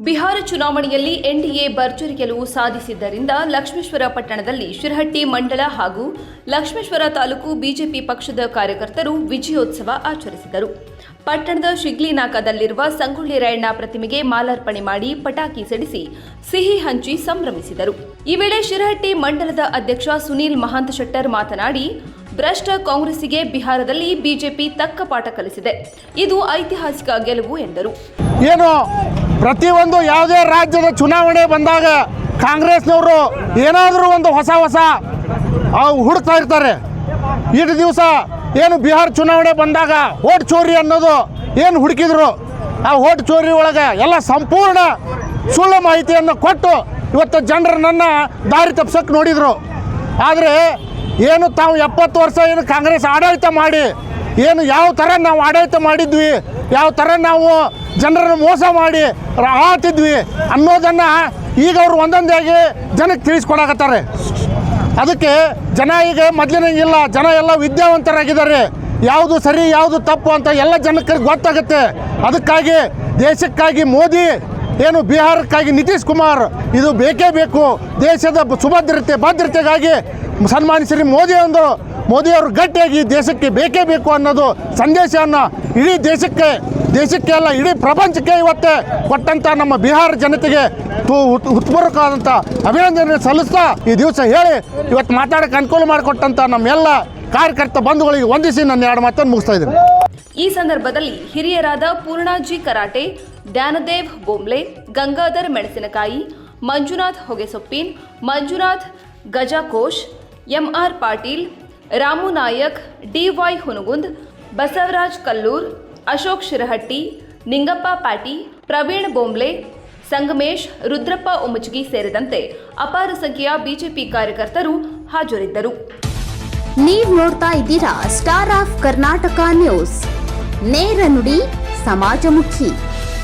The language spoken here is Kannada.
ಬಿಹಾರ ಚುನಾವಣೆಯಲ್ಲಿ ಎನ್ಡಿಎ ಭರ್ಜರಿ ಗೆಲುವು ಸಾಧಿಸಿದ್ದರಿಂದ ಲಕ್ಷ್ಮೇಶ್ವರ ಪಟ್ಟಣದಲ್ಲಿ ಶಿರಹಟ್ಟಿ ಮಂಡಲ ಹಾಗೂ ಲಕ್ಷ್ಮೇಶ್ವರ ತಾಲೂಕು ಬಿಜೆಪಿ ಪಕ್ಷದ ಕಾರ್ಯಕರ್ತರು ವಿಜಯೋತ್ಸವ ಆಚರಿಸಿದರು. ಪಟ್ಟಣದ ಶಿಗ್ಲಿನಾಕದಲ್ಲಿರುವ ಸಂಗೊಳ್ಳಿ ರಾಯಣ್ಣ ಪ್ರತಿಮೆಗೆ ಮಾಲಾರ್ಪಣೆ ಮಾಡಿ ಪಟಾಕಿ ಸಿಡಿಸಿ ಸಿಹಿ ಹಂಚಿ ಸಂಭ್ರಮಿಸಿದರು. ಈ ವೇಳೆ ಶಿರಹಟ್ಟಿ ಮಂಡಲದ ಅಧ್ಯಕ್ಷ ಸುನೀಲ್ ಮಹಾಂತಶೆಟ್ಟರ್ ಮಾತನಾಡಿ, ಭ್ರಷ್ಟ ಕಾಂಗ್ರೆಸ್ಸಿಗೆ ಬಿಹಾರದಲ್ಲಿ ಬಿಜೆಪಿ ತಕ್ಕ ಪಾಠ ಕಲಿಸಿದೆ. ಇದು ಐತಿಹಾಸಿಕ ಗೆಲುವು ಎಂದರು. ಪ್ರತಿಯೊಂದು ಯಾವುದೇ ರಾಜ್ಯದ ಚುನಾವಣೆ ಬಂದಾಗ ಕಾಂಗ್ರೆಸ್ನವರು ಏನಾದರೂ ಒಂದು ಹೊಸ ಹುಡುಕ್ತಾ ಇರ್ತಾರೆ. ಇಷ್ಟು ದಿವಸ ಏನು ಬಿಹಾರ ಚುನಾವಣೆ ಬಂದಾಗ ಓಟ್ ಚೋರಿ ಅನ್ನೋದು ಏನು ಹುಡುಕಿದ್ರು, ಆ ಓಟ್ ಚೋರಿ ಒಳಗೆ ಎಲ್ಲ ಸಂಪೂರ್ಣ ಸುಳ್ಳು ಮಾಹಿತಿಯನ್ನು ಕೊಟ್ಟು ಇವತ್ತು ಜನರನ್ನ ದಾರಿ ತಪ್ಪಿಸೋಕೆ ನೋಡಿದರು. ಆದರೆ ಏನು ತಾವು 70 ವರ್ಷ ಏನು ಕಾಂಗ್ರೆಸ್ ಆಡಳಿತ ಮಾಡಿ ಏನು ಯಾವ ಥರ ನಾವು ಆಡಳಿತ ಮಾಡಿದ್ವಿ, ಯಾವ ಥರ ನಾವು ಜನರನ್ನು ಮೋಸ ಮಾಡಿ ಆಳ್ತಿದ್ವಿ ಅನ್ನೋದನ್ನು ಈಗ ಅವರು ಒಂದೊಂದಾಗಿ ಜನಕ್ಕೆ ತಿಳಿಸ್ಕೊಡಕತ್ತಾರೆ. ಅದಕ್ಕೆ ಜನ ಈಗ ಮೊದಲಿನಂಗಿಲ್ಲ, ಜನ ಎಲ್ಲ ವಿದ್ಯಾವಂತರಾಗಿದ್ದಾರೆ. ಯಾವುದು ಸರಿ ಯಾವುದು ತಪ್ಪು ಅಂತ ಎಲ್ಲ ಜನಕ್ಕೆ ಗೊತ್ತಾಗುತ್ತೆ. ಅದಕ್ಕಾಗಿ ದೇಶಕ್ಕಾಗಿ ಮೋದಿ ಏನು ಬಿಹಾರಕ್ಕಾಗಿ ನಿತೀಶ್ ಕುಮಾರ್ ಇದು ಬೇಕೇ ಬೇಕು. ದೇಶದ ಭದ್ರತೆಗಾಗಿ ಸನ್ಮಾನ್ಯ ಶ್ರೀ ಮೋದಿಯವರು ಗಟ್ಟಿಯಾಗಿ ದೇಶಕ್ಕೆ ಬೇಕೇ ಬೇಕು ಅನ್ನೋದು ಸಂದೇಶವನ್ನು ಇಡೀ ದೇಶಕ್ಕೆ ಅಲ್ಲ ಇಡೀ ಪ್ರಪಂಚಕ್ಕೆ ಇವತ್ತೇ ಕೊಟ್ಟಂಥ ನಮ್ಮ ಬಿಹಾರ ಜನತೆಗೆ ಹೃತ್ಪೂರ್ವಕವಾದಂಥ ಅಭಿನಂದನೆ ಸಲ್ಲಿಸ್ತಾ ಈ ದಿವಸ ಹೇಳಿ ಇವತ್ತು ಮಾತಾಡೋಕ್ಕೆ ಅನುಕೂಲ ಮಾಡಿಕೊಟ್ಟಂಥ ನಮ್ಮೆಲ್ಲ ಕಾರ್ಯಕರ್ತ ಬಂಧುಗಳಿಗೆ ವಂದಿಸಿ ನನ್ನ 2 ಮಾತನ್ನು ಮುಗಿಸ್ತಾ ಇದ್ದೀನಿ. ಈ ಸಂದರ್ಭದಲ್ಲಿ ಹಿರಿಯರಾದ ಪೂರ್ಣಾಜಿ ಕರಾಟೆ, ಧ್ಯಾನದೇವ್ ಬೋಂಬ್ಲೆ, ಗಂಗಾಧರ್ ಮೆಣಸಿನಕಾಯಿ, ಮಂಜುನಾಥ್ ಹೊಗೆಸೊಪ್ಪಿನ್, ಮಂಜುನಾಥ್ ಗಜಾಕೋಶ್, ಎಂಆರ್ ಪಾಟೀಲ್, ರಾಮು ನಾಯಕ್, ಡಿವೈ ಹುನಗುಂದ್, ಬಸವರಾಜ್ ಕಲ್ಲೂರ್, ಅಶೋಕ್ ಶಿರಹಟ್ಟಿ, ನಿಂಗಪ್ಪ ಪಾಟಿ, ಪ್ರವೀಣ್ ಬೋಂಬ್ಲೆ, ಸಂಗಮೇಶ್, ರುದ್ರಪ್ಪ ಉಮಚಗಿ ಸೇರಿದಂತೆ ಅಪಾರ ಸಂಖ್ಯೆಯ ಬಿಜೆಪಿ ಕಾರ್ಯಕರ್ತರು ಹಾಜರಿದ್ದರು. ನೀವು ನೋಡ್ತಾ ಇದ್ದೀರಾ ಸ್ಟಾರ್ ಆಫ್ ಕರ್ನಾಟಕ ನ್ಯೂಸ್, ನೇರ ನುಡಿ ಸಮಾಜಮುಖಿ.